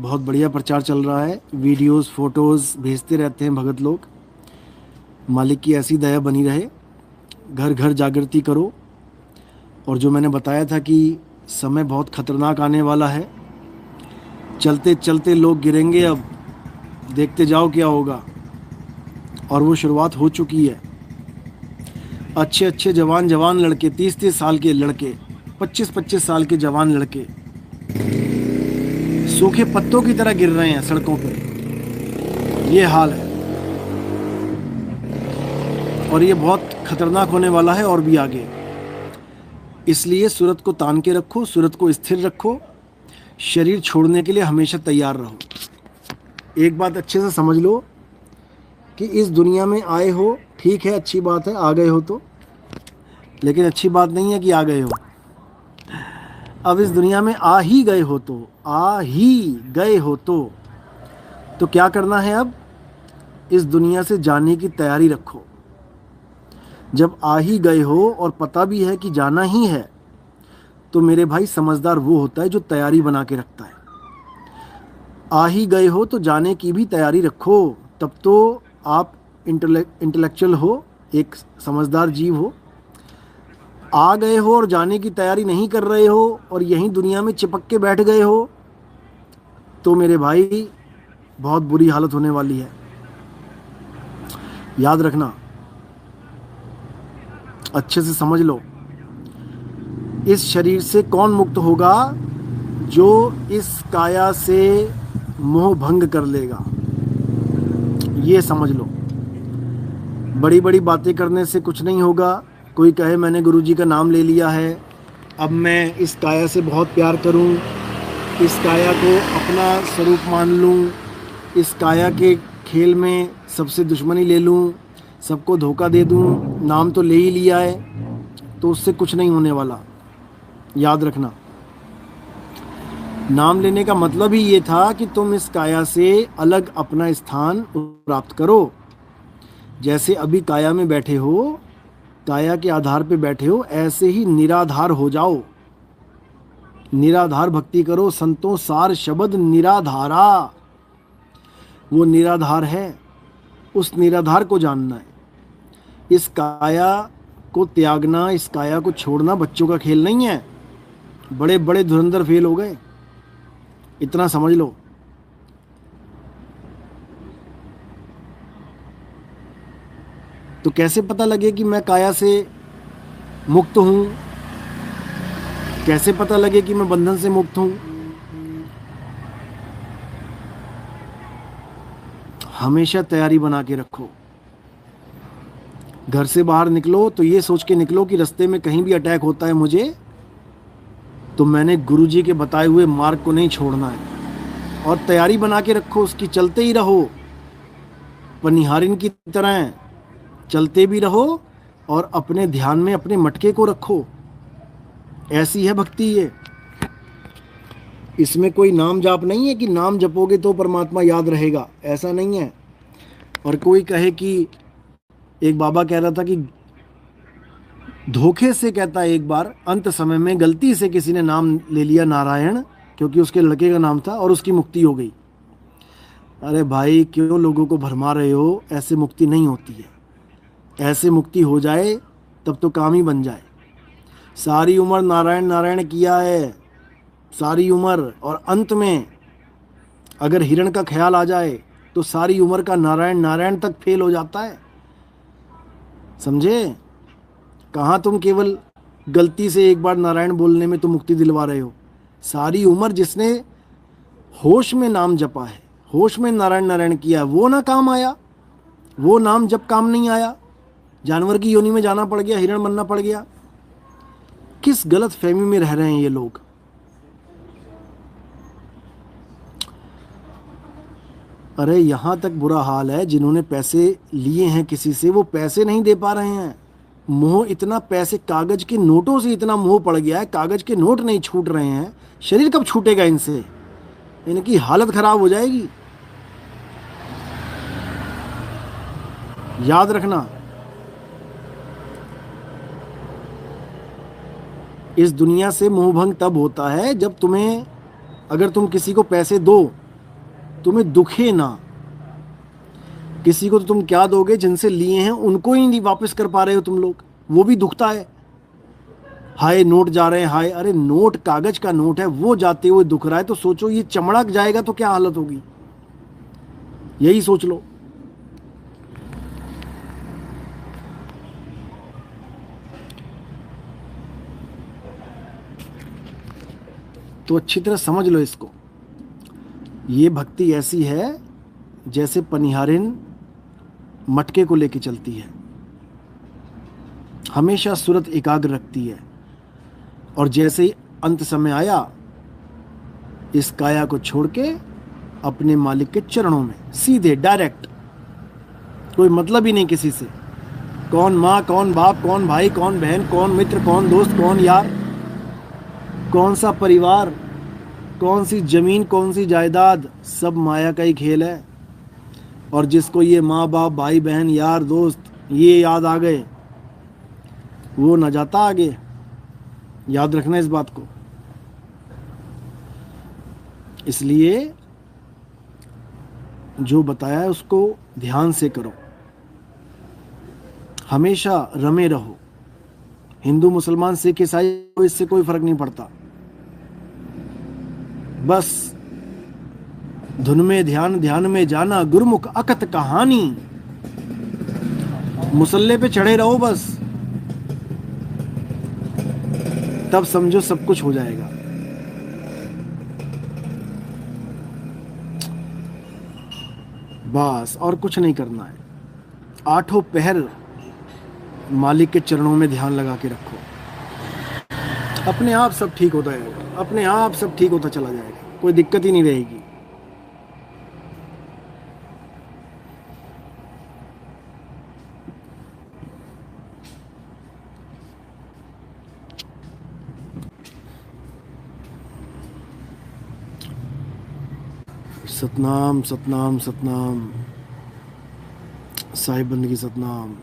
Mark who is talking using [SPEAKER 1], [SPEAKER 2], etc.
[SPEAKER 1] बहुत बढ़िया प्रचार चल रहा है। वीडियोस फोटोज़ भेजते रहते हैं भगत लोग। मालिक की ऐसी दया बनी रहे। घर घर जागृति करो। और जो मैंने बताया था कि समय बहुत खतरनाक आने वाला है, चलते चलते लोग गिरेंगे। अब देखते जाओ क्या होगा। और वो शुरुआत हो चुकी है। अच्छे अच्छे जवान जवान लड़के, 30-30 साल के लड़के, 25-25 साल के जवान लड़के सूखे पत्तों की तरह गिर रहे हैं सड़कों पे। ये हाल है। और ये बहुत खतरनाक होने वाला है और भी आगे। इसलिए सूरत को तान के रखो, सूरत को स्थिर रखो। शरीर छोड़ने के लिए हमेशा तैयार रहो। एक बात अच्छे से समझ लो कि इस दुनिया में आए हो, ठीक है, अच्छी बात है, आ गए हो तो। लेकिन अच्छी बात नहीं है कि आ गए हो। अब इस दुनिया में आ ही गए हो तो क्या करना है अब? इस दुनिया से जाने की तैयारी रखो। जब आ ही गए हो और पता भी है कि जाना ही है, तो मेरे भाई समझदार वो होता है जो तैयारी बना के रखता है। आ ही गए हो तो जाने की भी तैयारी रखो। तब तो आप इंटेलेक्चुअल हो, एक समझदार जीव हो। आ गए हो और जाने की तैयारी नहीं कर रहे हो और यहीं दुनिया में चिपक के बैठ गए हो, तो मेरे भाई बहुत बुरी हालत होने वाली है। याद रखना, अच्छे से समझ लो। इस शरीर से कौन मुक्त होगा? जो इस काया से मोह भंग कर लेगा। ये समझ लो। बड़ी बड़ी बातें करने से कुछ नहीं होगा। कोई कहे मैंने गुरुजी का नाम ले लिया है, अब मैं इस काया से बहुत प्यार करूं, इस काया को अपना स्वरूप मान लूं, इस काया के खेल में सबसे दुश्मनी ले लूं, सबको धोखा दे दूं, नाम तो ले ही लिया है, तो उससे कुछ नहीं होने वाला। याद रखना, नाम लेने का मतलब ही ये था कि तुम इस काया से अलग अपना स्थान प्राप्त करो। जैसे अभी काया में बैठे हो, काया के आधार पे बैठे हो, ऐसे ही निराधार हो जाओ। निराधार भक्ति करो। संतों सार शब्द निराधारा, वो निराधार है। उस निराधार को जानना है। इस काया को त्यागना, इस काया को छोड़ना बच्चों का खेल नहीं है। बड़े बड़े धुरंधर फेल हो गए, इतना समझ लो। तो कैसे पता लगे कि मैं काया से मुक्त हूं? कैसे पता लगे कि मैं बंधन से मुक्त हूं? हमेशा तैयारी बना के रखो। घर से बाहर निकलो तो ये सोच के निकलो कि रास्ते में कहीं भी अटैक होता है मुझे, तो मैंने गुरुजी के बताए हुए मार्ग को नहीं छोड़ना है। और तैयारी बना के रखो, उसकी चलते ही रहो। पनिहारिन की तरह चलते भी रहो और अपने ध्यान में अपने मटके को रखो। ऐसी है भक्ति ये। इसमें कोई नाम जाप नहीं है कि नाम जपोगे तो परमात्मा याद रहेगा, ऐसा नहीं है। और कोई कहे कि, एक बाबा कह रहा था कि धोखे से, कहता है एक बार अंत समय में गलती से किसी ने नाम ले लिया नारायण, क्योंकि उसके लड़के का नाम था, और उसकी मुक्ति हो गई। अरे भाई, क्यों लोगों को भरमा रहे हो? ऐसे मुक्ति नहीं होती है। ऐसे मुक्ति हो जाए तब तो काम ही बन जाए। सारी उम्र नारायण नारायण किया है, सारी उम्र, और अंत में अगर हिरण का ख्याल आ जाए तो सारी उम्र का नारायण नारायण तक फेल हो जाता है। समझे? कहाँ तुम केवल गलती से एक बार नारायण बोलने में तो मुक्ति दिलवा रहे हो। सारी उम्र जिसने होश में नाम जपा है, होश में नारायण नारायण किया, वो ना काम आया। वो नाम जब काम नहीं आया, जानवर की योनि में जाना पड़ गया, हिरण बनना पड़ गया। किस गलत फहमी में रह रहे हैं ये लोग। अरे यहाँ तक बुरा हाल है, जिन्होंने पैसे लिए हैं किसी से, वो पैसे नहीं दे पा रहे हैं। मोह इतना, पैसे, कागज के नोटों से इतना मोह पड़ गया है, कागज के नोट नहीं छूट रहे हैं। शरीर कब छूटेगा इनसे? इनकी हालत खराब हो जाएगी। याद रखना, इस दुनिया से मोहभंग तब होता है जब तुम्हें, अगर तुम किसी को पैसे दो तुम्हें दुखे ना। किसी को तो तुम क्या दोगे, जिनसे लिए हैं उनको ही नहीं वापस कर पा रहे हो तुम लोग, वो भी दुखता है। हाय नोट जा रहे हैं, हाय, अरे नोट कागज का नोट है, वो जाते हुए दुख रहा है, तो सोचो ये चमड़ा जाएगा तो क्या हालत होगी, यही सोच लो। तो अच्छी तरह समझ लो इसको। ये भक्ति ऐसी है जैसे पनिहारिन मटके को लेके चलती है, हमेशा सूरत एकाग्र रखती है, और जैसे ही अंत समय आया, इस काया को छोड़ के अपने मालिक के चरणों में सीधे डायरेक्ट, कोई मतलब ही नहीं किसी से, कौन माँ, कौन बाप, कौन भाई, कौन बहन, कौन मित्र, कौन दोस्त, कौन यार, कौन सा परिवार, कौन सी जमीन, कौन सी जायदाद, सब माया का ही खेल है। और जिसको ये माँ बाप, भाई बहन, यार दोस्त ये याद आ गए, वो न जाता आगे। याद रखना इस बात को। इसलिए जो बताया है उसको ध्यान से करो, हमेशा रमे रहो। हिंदू, मुसलमान, सिख, ईसाई, इससे कोई फर्क नहीं पड़ता, बस धुन में ध्यान, ध्यान में जाना, गुरुमुख अकथ कहानी, मुसल्ले पे चढ़े रहो बस, तब समझो सब कुछ हो जाएगा। बस और कुछ नहीं करना है। आठों पहर मालिक के चरणों में ध्यान लगा के रखो, अपने आप सब ठीक होता जाएगा, अपने आप सब ठीक होता चला जाएगा, कोई दिक्कत ही नहीं रहेगी। सतनाम सतनाम सतनाम, साहिब बंदगी सतनाम।